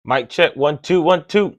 Mic check 1 2 1 2.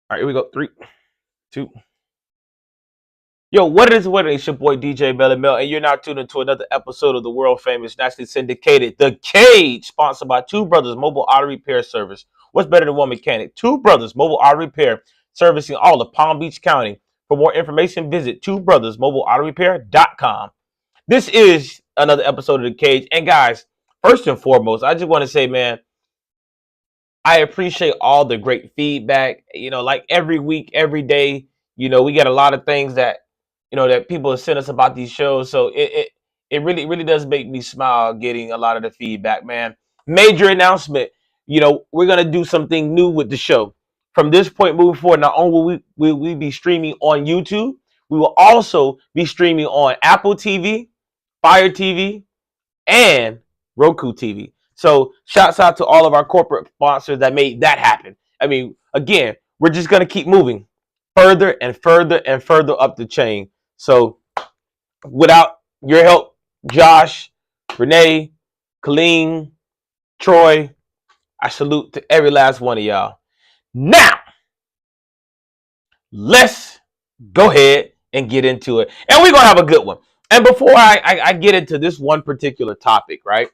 All right, here we go. 3 2. Yo, what it is? What it is? It's your boy DJ Belly Mel, and you're now tuned into another episode of the world famous, nationally syndicated The Cage, sponsored by Two Brothers Mobile Auto Repair Service. What's better than one mechanic? Two Brothers Mobile Auto Repair, servicing all of Palm Beach County. For more information, visit twobrothersmobileautorepair.com. This is another episode of The Cage, and guys, first and foremost, I just want to say, man, I appreciate all the great feedback. Like every week, every day, we get a lot of things that that people have sent us about these shows. So it really does make me smile getting a lot of the feedback, man. Major announcement. We're gonna do something new with the show. From this point moving forward, not only will we be streaming on YouTube, we will also be streaming on Apple TV, Fire TV, and Roku TV. So shouts out to all of our corporate sponsors that made that happen. I mean, again, we're just gonna keep moving further and further and further up the chain. So without your help, Josh, Renee, Colleen, Troy, I salute to every last one of y'all. Now, let's go ahead and get into it. And we're gonna have a good one. And before I get into this one particular topic, right?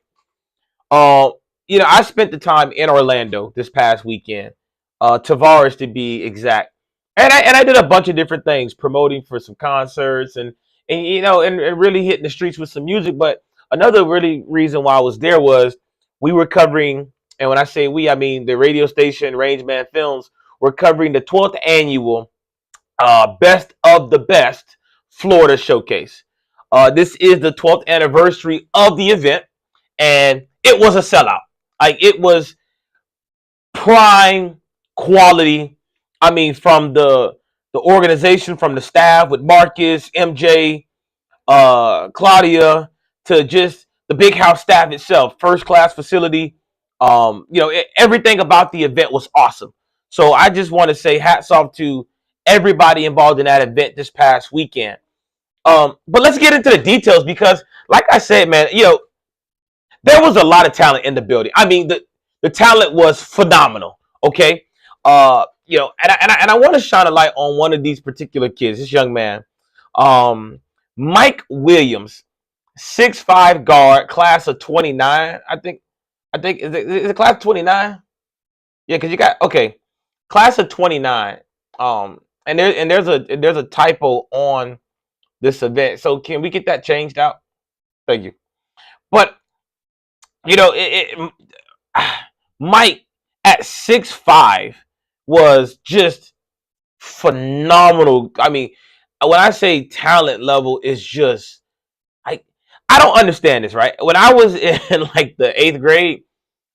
Uh, I spent the time in Orlando this past weekend, Tavares to be exact, and I did a bunch of different things, promoting for some concerts and really hitting the streets with some music. But another really reason why I was there was we were covering, and when I say we, I mean the radio station Rangeman Films. We're covering the 12th annual Best of the Best Florida Showcase. This is the 12th anniversary of the event, and it was a sellout. Like, it was prime quality. I mean, from the organization, from the staff with Marcus, MJ, Claudia, to just the big house staff itself, first class facility. Everything about the event was awesome. So I just want to say hats off to everybody involved in that event this past weekend. But let's get into the details because, like I said, man, there was a lot of talent in the building. I mean, the talent was phenomenal. Okay, and I want to shine a light on one of these particular kids. This young man, um, Mike Williams, 6'5" guard, class of 29. I think is it class 29? Yeah, because you got okay, class of 29. And there's a typo on this event. So can we get that changed out? Thank you. But Mike at 6'5" was just phenomenal. I mean, when I say talent level is just I don't understand this, right? When I was in like the 8th grade,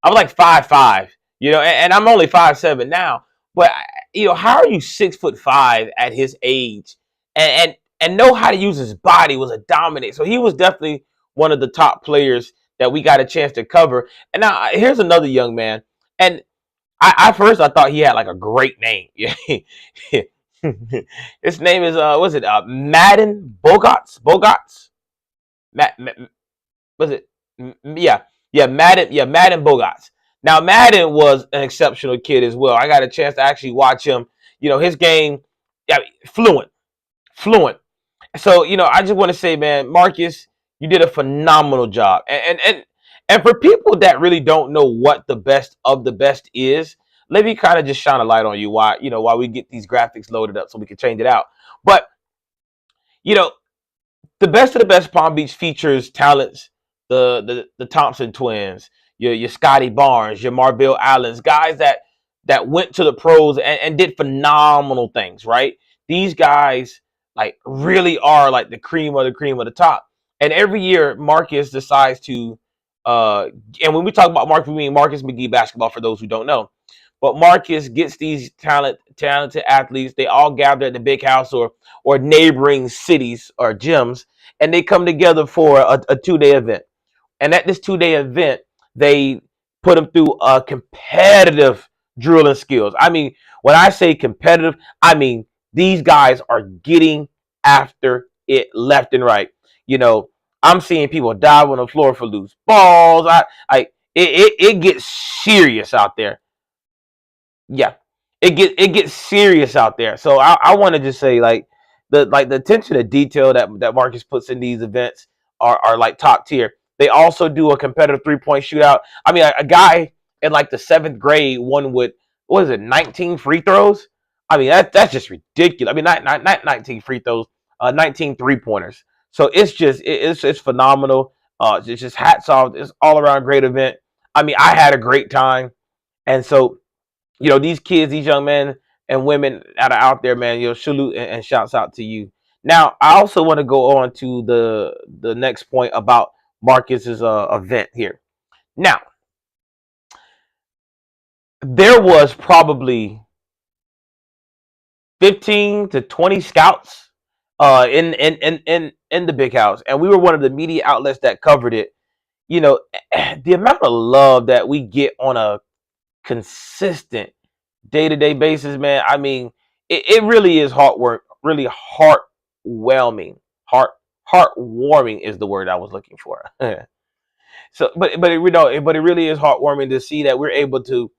I was like 5'5", and I'm only 5'7" now. But how are you 6'5" at his age, and know how to use his body, was a dominant. So he was definitely one of the top players that we got a chance to cover. And now here's another young man, and first I thought he had like a great name. His name is what's it? Madden Bogarts. Was it? Madden Bogarts. Now Madden was an exceptional kid as well. I got a chance to actually watch him. His game, yeah, fluent. So I just want to say, man, Marcus, you did a phenomenal job. And for people that really don't know what the best of the best is, let me kind of just shine a light on you why we get these graphics loaded up so we can change it out. But you know, the best of the best Palm Beach features talents, the Thompson twins. your Scotty Barnes, your Marvell Allens, guys that went to the pros and did phenomenal things, right? These guys like really are like the cream of the top. And every year Marcus decides to and when we talk about Marcus, we mean Marcus McGee basketball for those who don't know. But Marcus gets these talented athletes. They all gather at the big house or neighboring cities or gyms, and they come together for a 2 day event. And at this 2 day event, they put them through a competitive drilling skills. I mean, when I say competitive, I mean these guys are getting after it left and right. You know, I'm seeing people dive on the floor for loose balls. It gets serious out there. Yeah, it gets serious out there. So I want to just say the attention to detail that Marcus puts in these events are like top tier. They also do a competitive 3-point shootout. I mean, a guy in like the seventh grade won with what is it, 19 free throws? I mean, that's just ridiculous. I mean, not 19 free throws, 19 3-pointers. So it's phenomenal. It's just hats off. It's all around great event. I mean, I had a great time, and so these kids, these young men and women that are out there, man, salute and shouts out to you. Now, I also want to go on to the next point about Marcus's event here. Now, there was probably 15 to 20 scouts in the big house, and we were one of the media outlets that covered it. The amount of love that we get on a consistent day-to-day basis, man. I mean, it really is really heartwarming. Heartwarming is the word I was looking for. So, but it really is heartwarming to see that we're able to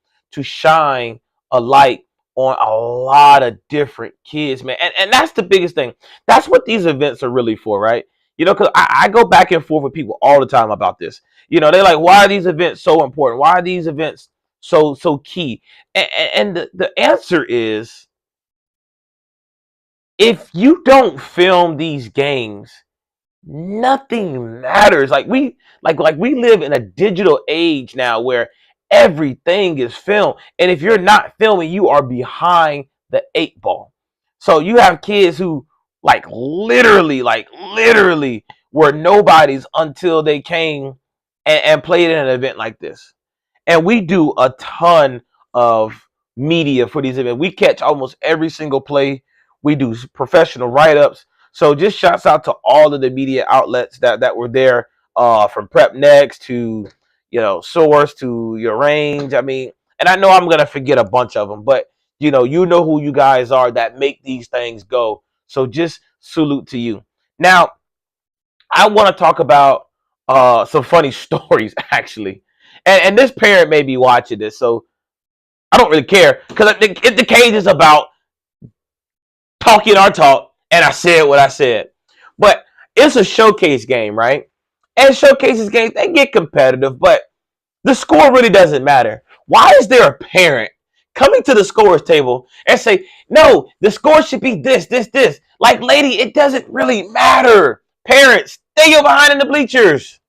shine a light on a lot of different kids, man. And that's the biggest thing. That's what these events are really for, right? Because I go back and forth with people all the time about this. They're like, why are these events so important? Why are these events so key? And the answer is, if you don't film these games, nothing matters. Like we live in a digital age now where everything is filmed, and if you're not filming, you are behind the 8 ball. So you have kids who like literally were nobodies until they came and played in an event like this. And we do a ton of media for these events. We catch almost every single play. We do professional write-ups. So just shouts out to all of the media outlets that were there, from Prep Next to Source to Your Range. I mean, and I know I'm gonna forget a bunch of them, but you know who you guys are that make these things go. So just salute to you. Now, I want to talk about some funny stories actually, and this parent may be watching this, so I don't really care because the cage is about talking our talk, and I said what I said. But it's a showcase game, right? And showcases games, they get competitive, but the score really doesn't matter. Why is there a parent coming to the scorer's table and say, no, the score should be this? Like, lady, it doesn't really matter. Parents, stay your behind in the bleachers.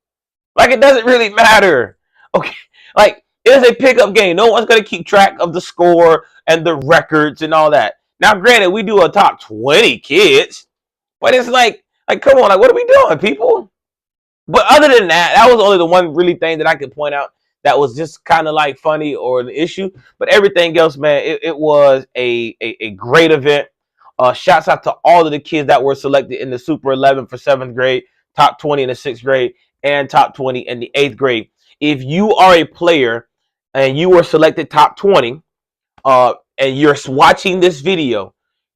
Like, it doesn't really matter. Okay, like, it's a pickup game. No one's going to keep track of the score and the records and all that. Now, granted, we do a top 20 kids, but it's like, come on, like, what are we doing, people? But other than that, that was only the one really thing that I could point out that was just kind of like funny or an issue. But everything else, man, it was a great event. Shouts out to all of the kids that were selected in the Super 11 for 7th grade, top 20 in the 6th grade, and top 20 in the 8th grade. If you are a player and you were selected top 20, and you're watching this video,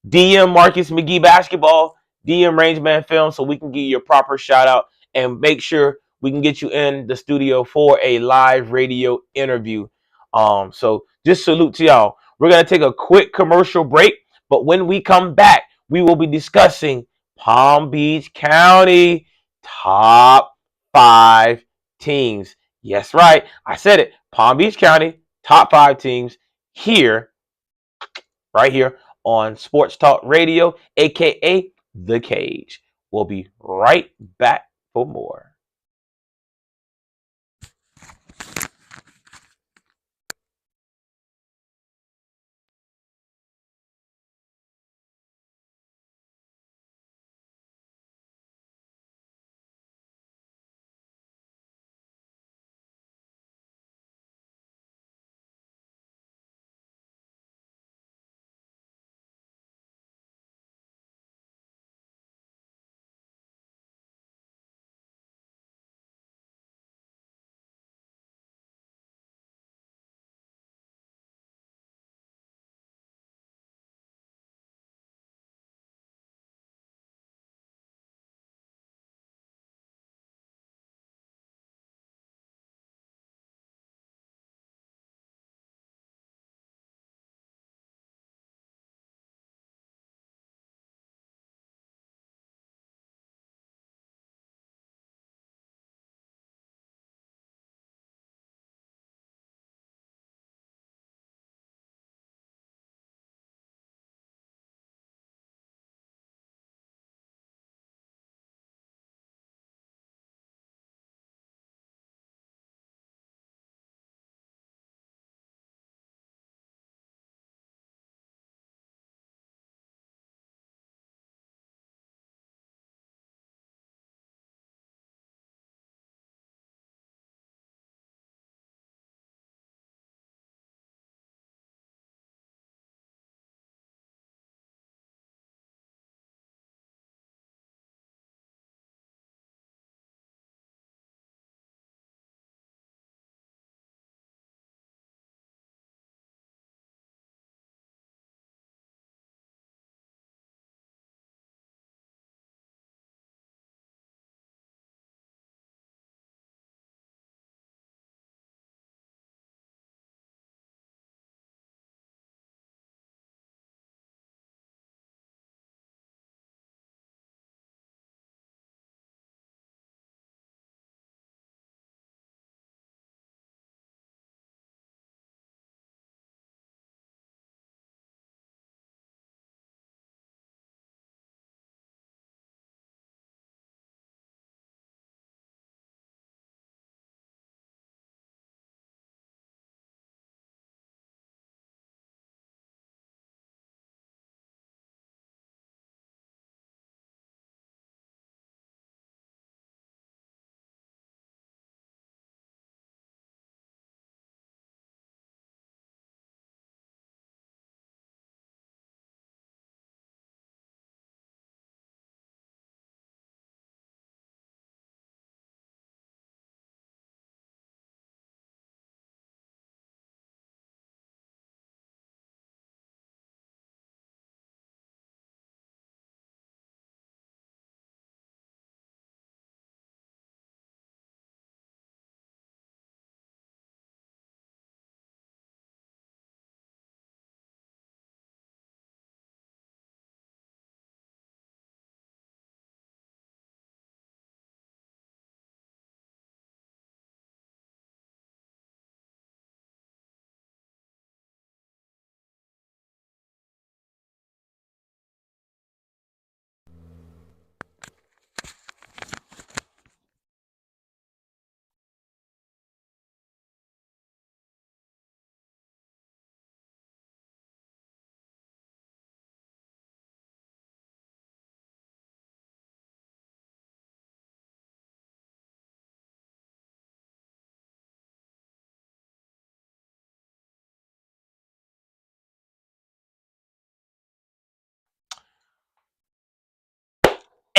DM Marcus McGee Basketball, DM Rangeman Film, so we can give you a proper shout out and make sure we can get you in the studio for a live radio interview. So just salute to y'all. We're gonna take a quick commercial break, but when we come back, we will be discussing Palm Beach County top 5 teams. Yes, right. I said it. Palm Beach County top 5 teams here, right here on Sports Talk Radio, aka The Cage. We'll be right back for more.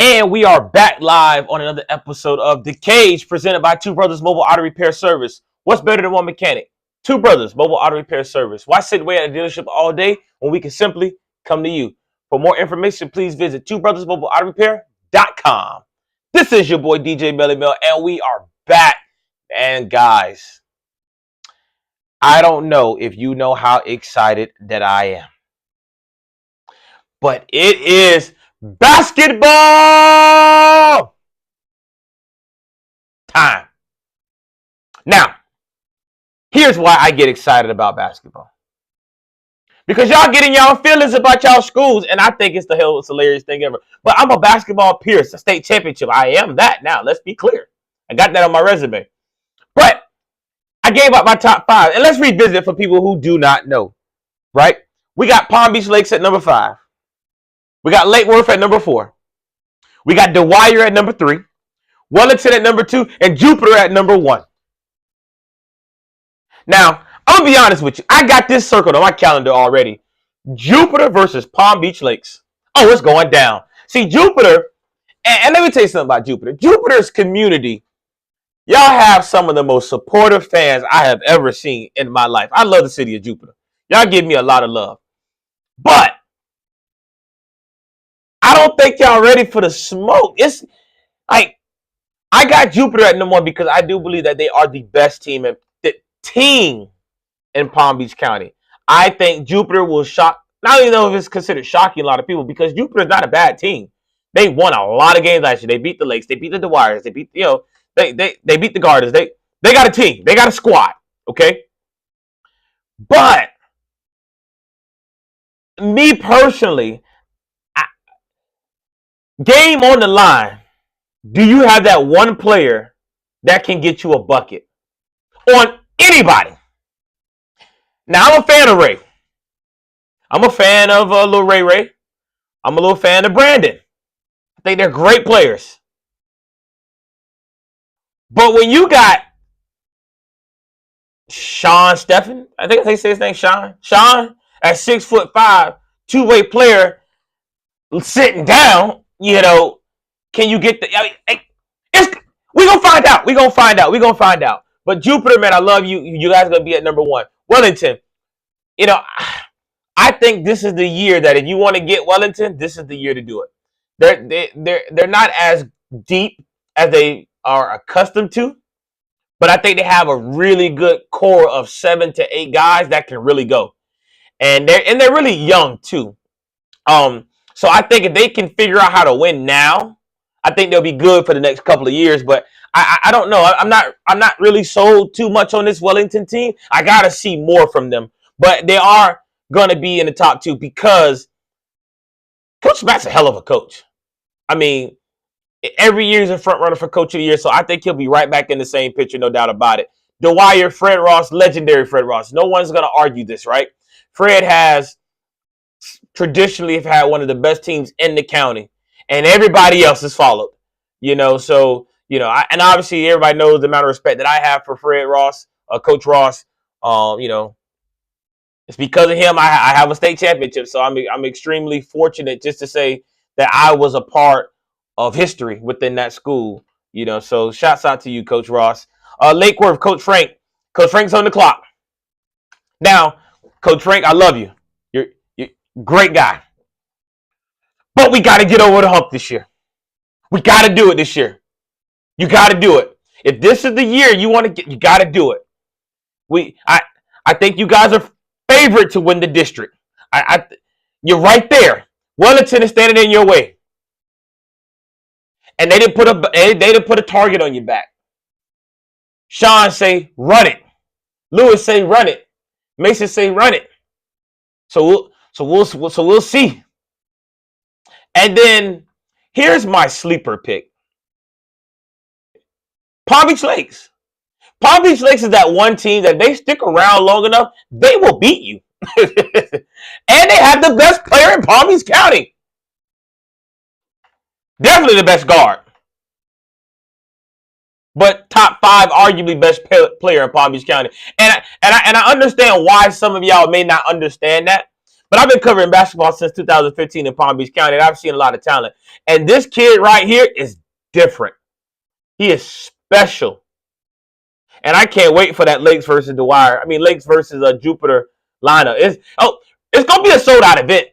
And we are back live on another episode of The Cage, presented by Two Brothers Mobile Auto Repair Service. What's better than one mechanic? Two Brothers Mobile Auto Repair Service. Why sit away at a dealership all day when we can simply come to you? For more information, please visit twobrothersmobileautorepair.com. This is your boy DJ Melly Mel, and we are back. And guys, I don't know if you know how excited that I am, but it is basketball time. Now, here's why I get excited about basketball. Because y'all getting y'all feelings about y'all schools, and I think it's the hilarious thing ever. But I'm a basketball peer, a state championship. I am that now. Let's be clear. I got that on my resume. But I gave out my top 5. And let's revisit for people who do not know. Right? We got Palm Beach Lakes at number 5. We got Lake Worth at number 4. We got Dwyer at number 3. Wellington at number 2. And Jupiter at number 1. Now, I'm going to be honest with you. I got this circled on my calendar already. Jupiter versus Palm Beach Lakes. Oh, it's going down. See, Jupiter, and let me tell you something about Jupiter. Jupiter's community, y'all have some of the most supportive fans I have ever seen in my life. I love the city of Jupiter. Y'all give me a lot of love. But I don't think y'all ready for the smoke. It's like, I got Jupiter at number 1 because I do believe that they are the best team in Palm Beach County. I think Jupiter will shock. Not even know if it's considered shocking a lot of people, because Jupiter is not a bad team. They won a lot of games last year. They beat the Lakes. They beat the Dwyers. They beat they beat the Gardens. They got a team. They got a squad. Okay, but me personally, game on the line. Do you have that one player that can get you a bucket on anybody? Now, I'm a fan of Ray. I'm a fan of Lil Ray Ray. I'm a little fan of Brandon. I think they're great players. But when you got Sean Steffen, I think they say his name Sean. Sean at 6'5", two-way player sitting down, can you get the... we're going to find out. We're going to find out. But Jupiter, man, I love you. You guys are going to be at number 1. Wellington, I think this is the year that if you want to get Wellington, this is the year to do it. They're not as deep as they are accustomed to, but I think they have a really good core of 7 to 8 guys that can really go, and they're really young too. So I think if they can figure out how to win now, I think they'll be good for the next couple of years. But I don't know. I'm not really sold too much on this Wellington team. I gotta see more from them, but they are gonna be in the top 2 because Coach Matt's a hell of a coach. I mean, every year he's a front runner for Coach of the Year, so I think he'll be right back in the same picture, no doubt about it. Dwyer, Fred Ross, legendary Fred Ross. No one's gonna argue this, right? Fred has traditionally had one of the best teams in the county, and everybody else has followed. So and obviously everybody knows the amount of respect that I have for Fred Ross, Coach Ross. It's because of him I have a state championship, so I'm extremely fortunate just to say that I was a part of history within that school. So shouts out to you, Coach Ross. Lake Worth, Coach Frank. Coach Frank's on the clock. Now, Coach Frank, I love you. You're great guy. But we got to get over the hump this year. We got to do it this year. You got to do it. If this is the year you want to get, you got to do it. I think you guys are favorite to win the district. You're right there. Wellington is standing in your way, and they didn't put a target on your back. Sean say run it. Lewis say run it. Mason say run it. So we'll see. And then here's my sleeper pick. Palm Beach Lakes. Palm Beach Lakes is that one team that they stick around long enough, they will beat you. And they have the best player in Palm Beach County. Definitely the best guard. But top 5, arguably best player in Palm Beach County. And I understand why some of y'all may not understand that. But I've been covering basketball since 2015 in Palm Beach County, and I've seen a lot of talent. And this kid right here is different. He is special. And I can't wait for that Lakes versus Dwyer. I mean, Lakes versus Jupiter lineup. It's going to be a sold out event.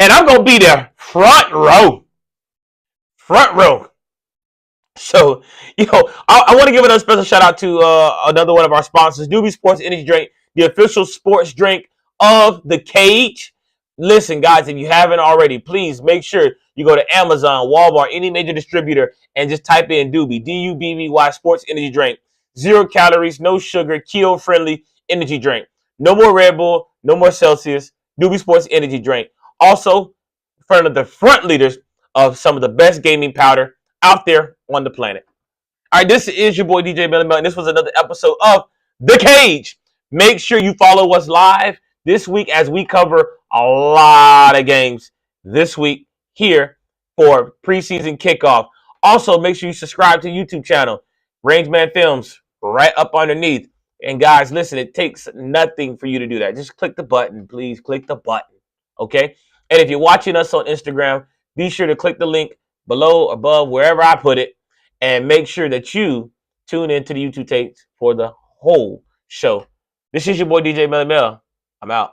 And I'm going to be there front row. Front row. So, I want to give another special shout out to another one of our sponsors, Doobie Sports Energy Drink, the official sports drink of the Cage. Listen, guys, if you haven't already, please make sure you go to Amazon, Walmart, any major distributor, and just type in Doobie, D-U-B-B-Y, sports energy drink. 0 calories, no sugar, keto-friendly energy drink. No more Red Bull, no more Celsius. Doobie Sports Energy Drink. Also, one of the front leaders of some of the best gaming powder out there on the planet. All right, this is your boy DJ Melly Mel, and this was another episode of The Cage. Make sure you follow us live this week as we cover a lot of games this week here for preseason kickoff. Also, make sure you subscribe to the YouTube channel, Rangeman Films, right up underneath. And guys, listen, it takes nothing for you to do that. Just click the button, please. Click the button, okay? And if you're watching us on Instagram, be sure to click the link below, above, wherever I put it, and make sure that you tune into the YouTube tapes for the whole show. This is your boy DJ Melly Mel. I'm out.